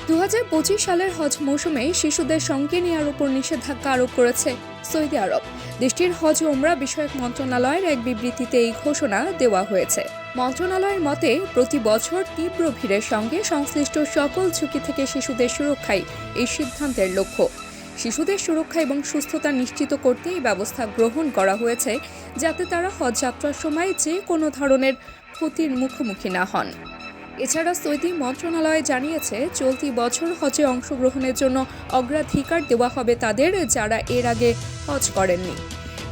2025 সালের হজ মৌসুমে শিশুদের সঙ্গে নেওয়ার উপর নিষেধাজ্ঞা আরোপ করেছে সৌদি আরব। দেশটির হজ ও ওমরা বিষয়ক মন্ত্রণালয়ের এক বিবৃতিতে এই ঘোষণা দেওয়া হয়েছে। মন্ত্রণালয়ের মতে, প্রতি বছর তীব্র ভিড়ের সঙ্গে সংশ্লিষ্ট সকল ঝুঁকি থেকে শিশুদের সুরক্ষাই এই সিদ্ধান্তের লক্ষ্য। শিশুদের সুরক্ষা এবং সুস্থতা নিশ্চিত করতে এই ব্যবস্থা গ্রহণ করা হয়েছে, যাতে তারা হজ যাত্রার সময় যে কোনো ধরনের ক্ষতির মুখোমুখি না হন। এছাড়া সৌদি মন্ত্রণালয় জানিয়েছে, চলতি বছর হজে অংশগ্রহণের জন্য অগ্রাধিকার দেওয়া হবে তাদের, যারা এর আগে হজ করেননি।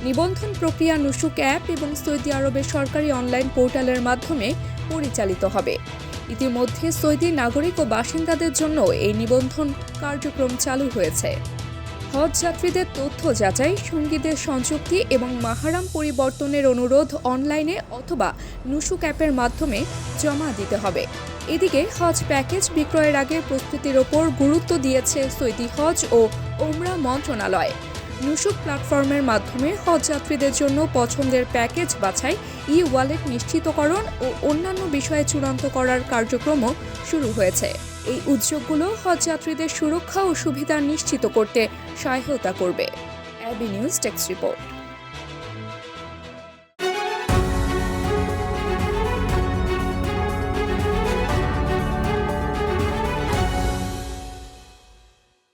নিবন্ধন প্রক্রিয়া নুসুক অ্যাপ এবং সৌদি আরবের সরকারি অনলাইন পোর্টালের মাধ্যমে পরিচালিত হবে। ইতিমধ্যে সৌদি নাগরিক ও বাসিন্দাদের জন্য এই নিবন্ধন কার্যক্রম চালু হয়েছে। হজ যাত্রীদের তথ্য যাচাই, সঙ্গীদের সংযুক্তি এবং মাহরাম পরিবর্তনের অনুরোধ অনলাইনে অথবা নুসুক অ্যাপের মাধ্যমে জমা দিতে হবে। এদিকে হজ প্যাকেজ বিক্রয়ের আগে প্রস্তুতির ওপর গুরুত্ব দিয়েছে সৌদি হজ ও ওমরা মন্ত্রণালয়। নুসুক প্ল্যাটফর্মের মাধ্যমে হজ যাত্রীদের জন্য পছন্দের প্যাকেজ বাছাই, ওয়ালেট নিশ্চিতকরণ ও অন্যান্য বিষয়ে চূড়ান্ত করার কার্যক্রমও শুরু হয়েছে। এই উদ্যোগগুলো হজ যাত্রীদের সুরক্ষা ও সুবিধা নিশ্চিত করতে সহায়তা করবে। AB news text report.